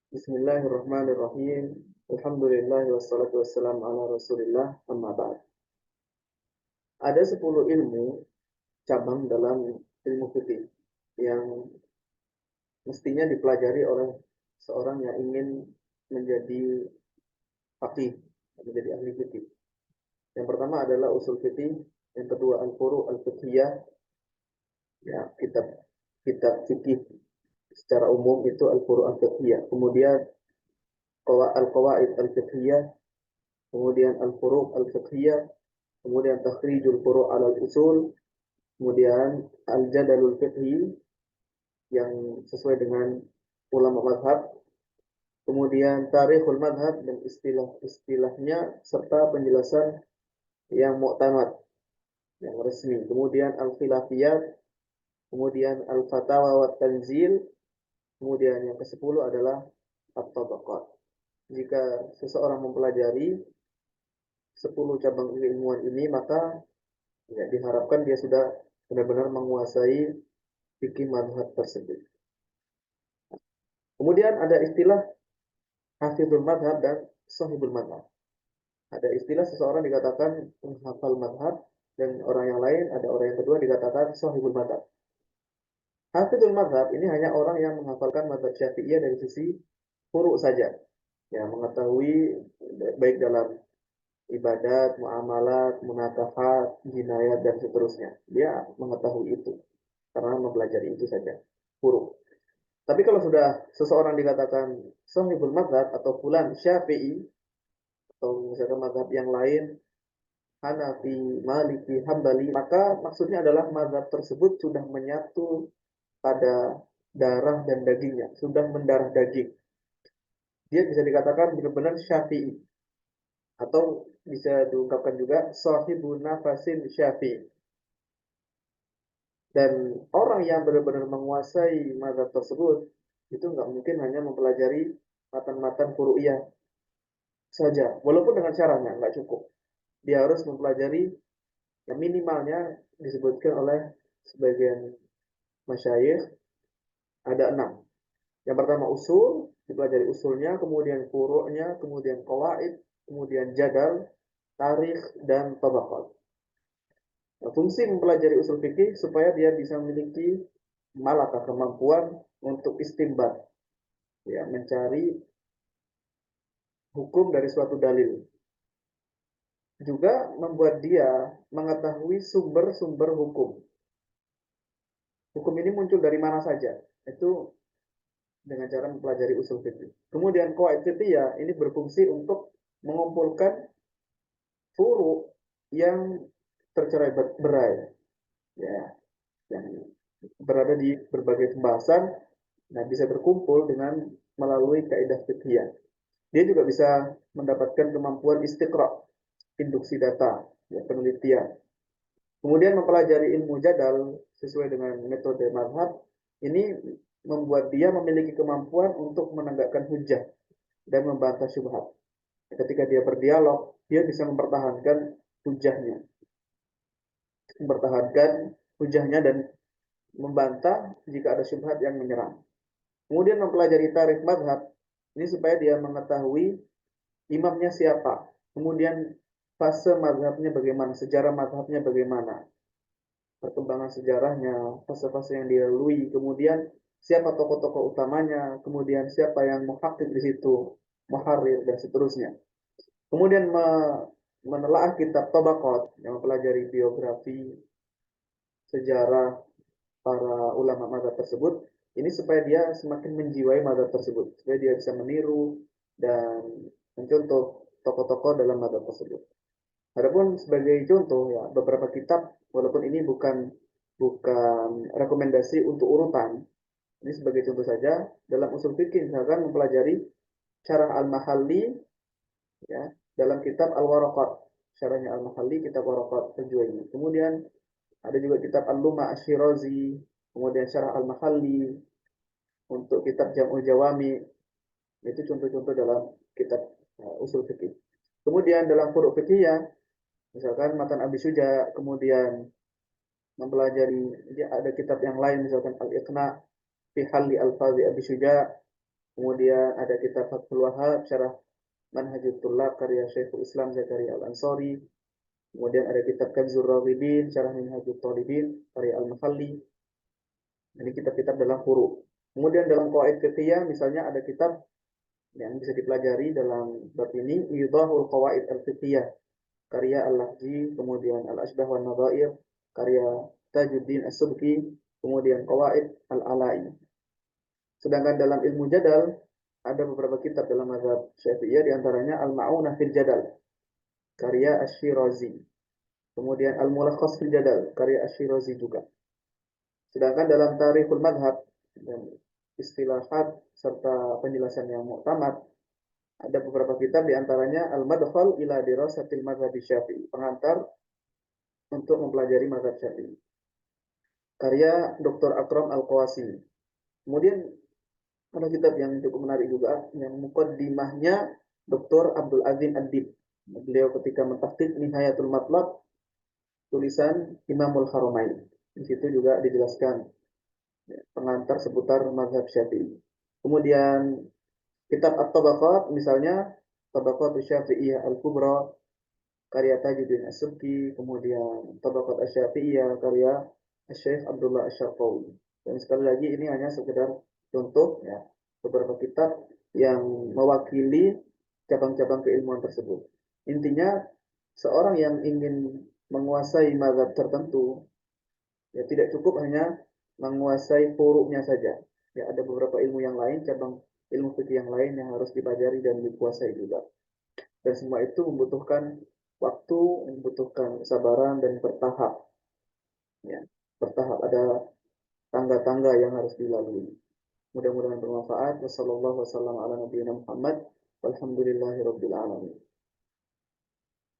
Bismillahirrahmanirrahim. Alhamdulillah wassalatu wassalamu ala Rasulillah amma ba'd. Ada 10 ilmu cabang dalam ilmu fikih yang mestinya dipelajari oleh seorang yang ingin menjadi faqih, menjadi ahli fikih. Yang pertama adalah usul fikih, yang kedua al-furu' al-fiqhiyah, ya kitab kitab fikih secara umum itu al-furu' al-fiqhiyah. Kemudian al-qawaid al-fiqhiyah, kemudian al-furu' al-fiqhiyah, kemudian takhrijul furu' alal usul, kemudian al-jadalul fiqhi yang sesuai dengan ulama mazhab, kemudian tarikhul mazhab dan istilah-istilahnya serta penjelasan yang mu'tamad, yang resmi, kemudian al-khilafiyat, kemudian al-fatawa wa tanzil, kemudian yang ke-10 adalah at-tabaqat. Jika seseorang mempelajari 10 cabang ilmuwan ini, maka ya, diharapkan dia sudah benar-benar menguasai fikih mazhab tersebut. Kemudian ada istilah hafizul madhab dan sahibul madhab. Ada istilah seseorang dikatakan penghafal madhab, dan orang yang lain, ada orang yang kedua dikatakan sahibul madhab. Hafizul madhab ini hanya orang yang menghafalkan madhab syafi'iyah dari sisi furu' saja, ya, mengetahui baik dalam ibadat, muamalat, munakahat, jinayat, dan seterusnya. Dia mengetahui itu karena mempelajari itu saja, furu'. Tapi kalau sudah seseorang dikatakan sahibul madhab atau fulan syafi'i, atau misalkan madhab yang lain, Hanafi, Maliki, Hambali, maka maksudnya adalah madhab tersebut sudah menyatu pada darah dan dagingnya, sudah mendarah daging. Dia bisa dikatakan benar-benar syafi'i, atau bisa diungkapkan juga sahibun nafasin syafi'i. Dan orang yang benar-benar menguasai mazhab tersebut itu nggak mungkin hanya mempelajari matan-matan furu'iyah saja, walaupun dengan caranya nggak cukup. Dia harus mempelajari yang minimalnya disebutkan oleh sebagian masyayikh ada 6. Yang pertama usul, dipelajari usulnya, kemudian furu'nya, kemudian qawaid, kemudian jadal, tarikh, dan tabaqat. Nah, fungsi mempelajari usul fikih supaya dia bisa memiliki malakah kemampuan untuk istinbat, ya, mencari hukum dari suatu dalil. Juga membuat dia mengetahui sumber-sumber hukum. Hukum ini muncul dari mana saja. Itu dengan cara mempelajari usul fikih. Kemudian qawaid ya ini berfungsi untuk mengumpulkan furu yang tercerai berai, ya, yang berada di berbagai pembahasan, nah bisa berkumpul dengan melalui kaidah fikih. Dia juga bisa mendapatkan kemampuan istiqra, induksi data, ya, penelitian. Kemudian mempelajari ilmu jadal sesuai dengan metode mazhab, ini membuat dia memiliki kemampuan untuk menegakkan hujah dan membantah syubhat. Ketika dia berdialog, dia bisa mempertahankan hujahnya dan membantah jika ada syubhat yang menyerang. Kemudian mempelajari tarikh mazhab ini supaya dia mengetahui imamnya siapa, kemudian fase mazhabnya bagaimana, sejarah mazhabnya bagaimana, perkembangan sejarahnya, fase-fase yang dilalui, kemudian siapa tokoh-tokoh utamanya, kemudian siapa yang muhakkik di situ, muharrir, dan seterusnya. Kemudian menelaah kitab Tabaqat yang mempelajari biografi, sejarah para ulama mazhab tersebut, ini supaya dia semakin menjiwai mazhab tersebut, supaya dia bisa meniru dan mencontoh tokoh-tokoh dalam mazhab tersebut. Adapun sebagai contoh, ya, beberapa kitab, walaupun ini bukan bukan rekomendasi untuk urutan, ini sebagai contoh saja. Dalam usul fikih misalkan mempelajari syarah al-Mahalli, ya, dalam kitab al-Waraqat, syarahnya al-Mahalli, kitab Waraqat al-Juwayni. Kemudian ada juga kitab al-Luma asy-Syirazi, kemudian syarah al-Mahalli, untuk kitab Jam'ul Jawami. Itu contoh-contoh dalam kitab usul fikih. Kemudian dalam furu' fikih, ya, misalkan matan Abi Syuja, kemudian mempelajari, dia ada kitab yang lain misalkan Al-Iqna fi Halli Al-Fazi Abi Syuja, Kemudian ada kitab Fathul Wahhab, syarah Manhajut Thullab karya Syekhul Islam Zakaria Al-Ansari. Kemudian ada kitab Kanzur Raghibin, syarah Minhajut Thalibin karya Al-Mahalli. Ini kitab-kitab dalam furu'. Kemudian dalam qawaid fiqhiyah misalnya ada kitab yang bisa dipelajari dalam bab ini, Idahul Qawaid Al-Fiqhiyah karya Al-Lahji, kemudian Al-Asbah wan Nadhair karya Tajuddin As-Subki, kemudian Qawaid Al-Alai. Sedangkan dalam ilmu jadal ada beberapa kitab dalam mazhab Syafi'iyah, di antaranya Al-Ma'unah fil Jadal karya Asy-Syirazi. Kemudian Al-Mulakhas fil Jadal karya Asy-Syirazi juga. Sedangkan dalam Tarikhul Madhab dan istilahat serta penjelasan yang muktamad ada beberapa kitab, di antaranya Al-Madkhal ila Dirasatil Madhhab Syafi'i, pengantar untuk mempelajari mazhab Syafi'i, karya Dr. Akram Al-Qawasi. Kemudian ada kitab yang cukup menarik juga, yang muqaddimahnya Dr. Abdul Azim Ad-Dib. Beliau ketika mentahqiq Nihayatul Matlab, tulisan Imamul Haramain. Di situ juga dijelaskan pengantar seputar mazhab Syafi'i. Kemudian kitab At-Tabaqat misalnya Tabaqat Syafi'iyah Al-Kubra karya Tajuddin As-Subki, kemudian Tabaqat Asy-Syafi'iyah karya Syekh Abdullah Asy-Syarqawi. Dan sekali lagi ini hanya sekedar contoh ya, beberapa kitab yang mewakili cabang-cabang keilmuan tersebut. Intinya seorang yang ingin menguasai mazhab tertentu ya tidak cukup hanya menguasai furu'nya saja. Ya ada beberapa ilmu yang lain, cabang ilmu fikih yang lain yang harus dipelajari dan dikuasai juga. Dan semua itu membutuhkan waktu, membutuhkan kesabaran dan bertahap. Ya, bertahap ada tangga-tangga yang harus dilalui. Mudah-mudahan bermanfaat. Wassalamualaikum warahmatullahi wabarakatuh. Walhamdulillahirabbil alamin.